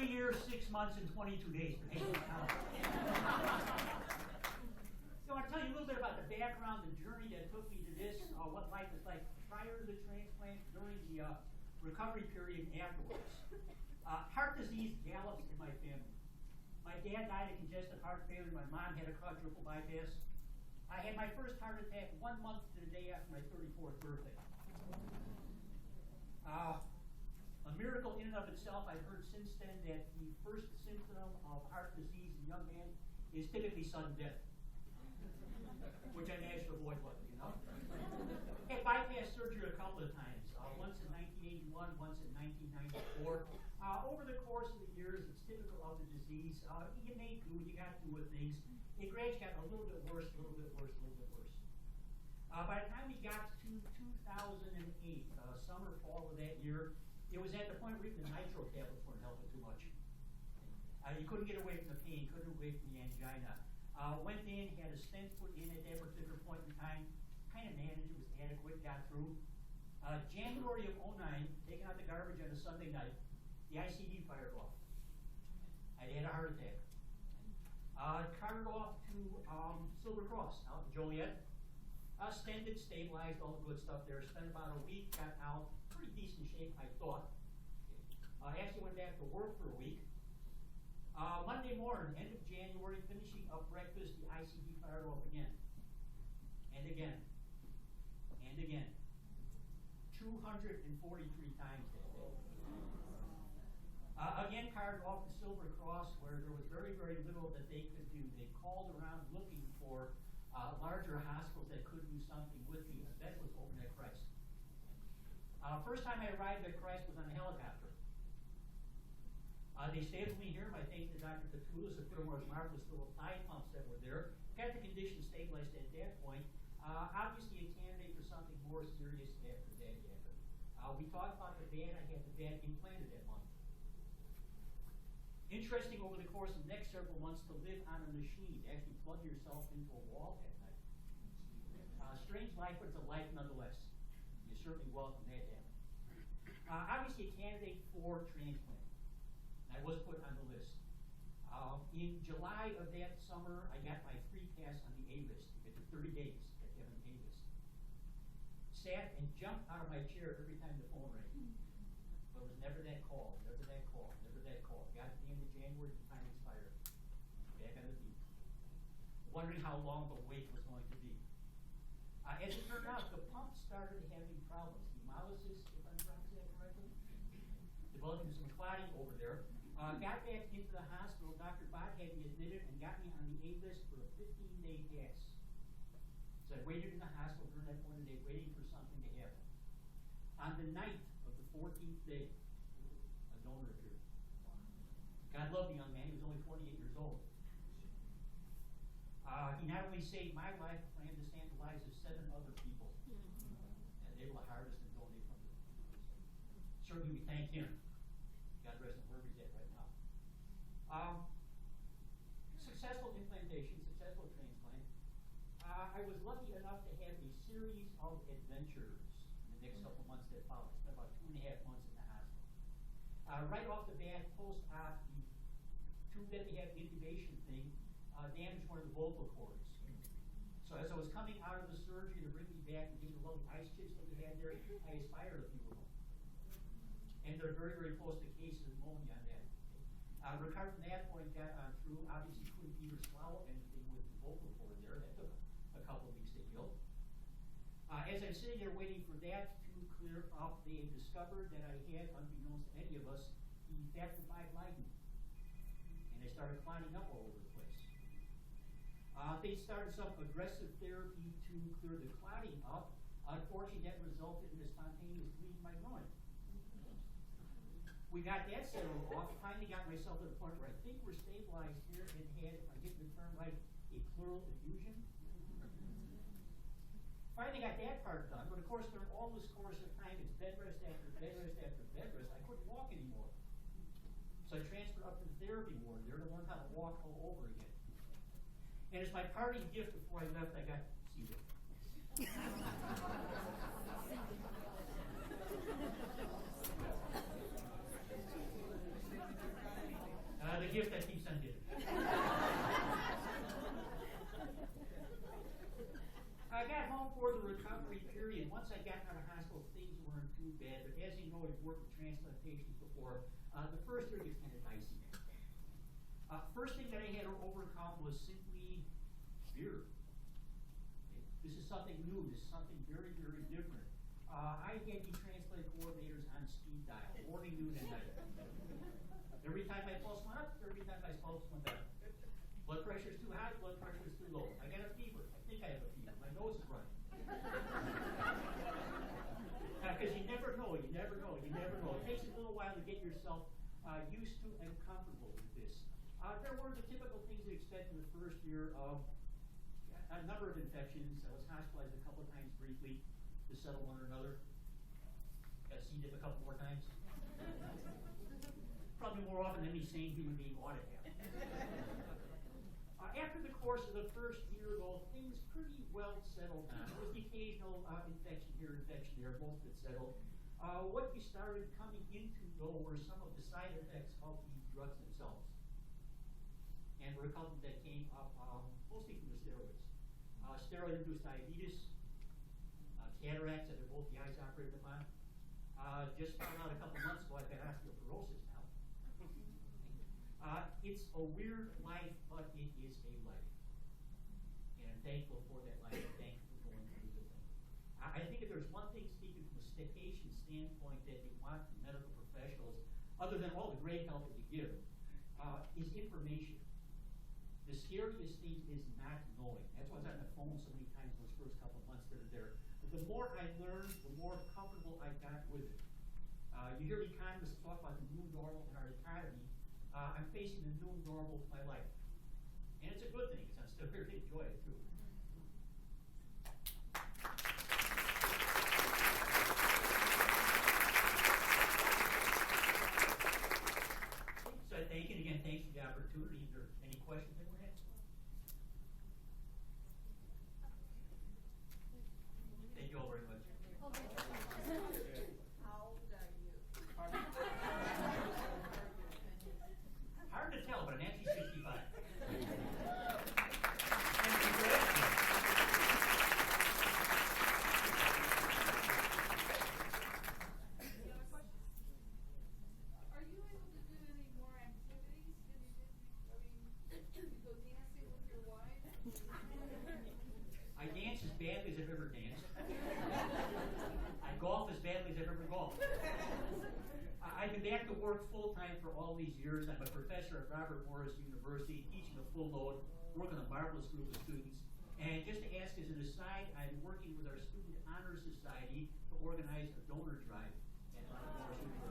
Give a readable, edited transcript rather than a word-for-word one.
3 years, 6 months, and 22 days. But hey, so I want to tell you a little bit about the background, the journey that took me to this, what life was like prior to the transplant, during the recovery period, and afterwards. Heart disease gallops in my family. My dad died of congestive heart failure. My mom had a quadruple bypass. I had my first heart attack 1 month to the day after my 34th birthday. A miracle in and of itself. I've heard since then that the first symptom of heart disease in young men is typically sudden death, which I managed to avoid, you know. Had bypass surgery a couple of times, once in 1981, once in 1994. Over the course of the years, it's typical of the disease. You make do, you got to do with things. It gradually got a little bit worse, a little bit worse, a little bit worse. By the time we got to 2008, summer, fall of that year, it was at the point where even the nitro tablets weren't helping too much. You couldn't get away from the pain, couldn't get away from the angina. Went in, had a stent put in at that particular point in time, kind of managed, it was adequate, got through. January of 09, taking out the garbage on a Sunday night, the ICD fired off. I had a heart attack. Carted off to Silver Cross out in Joliet. Stented, stabilized, all the good stuff there. Spent about a week, got out, pretty decent shape, I thought. Actually went back to work for a week. Monday morning, end of January, finishing up breakfast, the ICD fired off again. And again. And again. 243 times that day. Again, carted off to Silver Cross, where there was very, very little that they could do. They called around looking for larger hospitals that could do something with me. A bed was open at Christ. First time I arrived at Christ was on a helicopter. They stayed with me here. My thanks to Dr. Petoulas and Fillmore's marvelous little thigh pumps that were there. Got the condition stabilized at that point. Obviously a candidate for something more serious after that happened. We talked about the band. I had the band implanted that month. Interesting over the course of the next several months to live on a machine, to actually plug yourself into a wall at night. Strange life, but it's a life nonetheless. You're certainly welcome that happen. Obviously a candidate for transplant. I was put on the list. In July of that summer, I got my free pass on the A-list. After 30 days, I had an A-list. Sat and jumped out of my chair every time the phone rang. But it was never that call, never that call, never that call. Got to the end of January, the time expired. Back on the beat. Wondering how long the wait was going to be. As it turned out, the pump started having problems. Hemolysis, if I'm pronouncing that correctly, developing some clotting over there. Got back into the hospital. Dr. Bott had me admitted and got me on the A-list for a 15-day pass. So I waited in the hospital during that point of the day, waiting for something to happen. On the night of the 14th day, a donor appeared. God loved the young man. He was only 28 years old. He not only saved my life, but planned to save the lives of 7 other people. And able to harvest and donate from them. Certainly we thank him. God rest him wherever he's at right now. Successful implantation, successful transplant. I was lucky enough to have a series of adventures in the next couple of months that followed. I spent about 2.5 months in the hospital. Right off the bat, post-op, the tube that they had, the intubation thing, damaged one of the vocal cords. So as I was coming out of the surgery to bring me back and give me the little ice chips that we had there, I aspired a few of them. And they're very, very close to cases of pneumonia on that. Recovered from that point, got on through, obviously couldn't either swallow anything with the vocal cord there. That took a couple of weeks to heal. As I'm sitting there waiting for that to clear up, they had discovered that I had, unbeknownst to any of us, the factor V ligand. And they started climbing up all over the place. They started some aggressive therapy to clear the clotting up. Unfortunately, that resulted in a spontaneous bleed in my groin. We got that settled off. Finally got myself to the point where I think we're stabilized here and had, if I get the term right, a pleural effusion. Finally got that part done, but of course, during all this course of time, it's bed rest after bed rest after bed rest. I couldn't walk anymore. So I transferred up to the therapy ward there to learn how to walk all over again. And as my parting gift before I left, I got seated. worked with transplantations before, the first year gets kind of dicey. First thing that I had to overcome was simply fear. This is something new. This is something very, very different. I had the transplant coordinators on speed dial, morning, noon, and night. Every time my pulse went up, every time my pulse went down. Blood pressure is too high, blood pressure is too low. I got a fever. I think I have a fever. My nose is running. Because you never know, you never know, you never know. It takes a little while to get yourself used to and comfortable with this. There were the typical things you expect in the first year of a number of infections. I was hospitalized a couple of times briefly to settle one or another. Got C. diff a couple more times. Probably more often than any sane human being ought to have. After the course of the first year, though, things pretty well settled down. There was the occasional infection here, infection there, most of it settled. What you started coming into, though, were some of the side effects of the drugs themselves. And there were a couple that came up mostly from the steroids. Steroid-induced diabetes, cataracts that are both the eyes operated upon. Just found out a couple months ago I've got osteoporosis now. It's a weird life, but it is a life. And I'm thankful for that life. I'm thankful for going through the thing. I think if there's one thing, speaking from a patient standpoint, that you want from medical professionals, other than all the great help that you give, is information. The scariest thing is not knowing. That's why I was on the phone so many times those first couple of months that are there. But the more I learned, the more comfortable I got with it. You hear economists talk about the new normal in our economy. I'm facing the new normal of my life. And it's a good thing, because I'm still here to enjoy it, too. So thank you, and again, thanks for the opportunity. Is there any questions anyone has? Thank you all very much. How old are you? Hard to tell, but I'm actually 65. Are you able to do any more activities than you did? You go dancing with your wife? I dance as badly as I've ever danced. I golf as badly as I've ever golfed. I've been back to work full-time for all these years. I'm a professor at Robert Morris University, teaching a full load, working a marvelous group of students. And just to ask as an aside, I'm working with our Student Honor Society to organize a donor drive at Robert Morris University.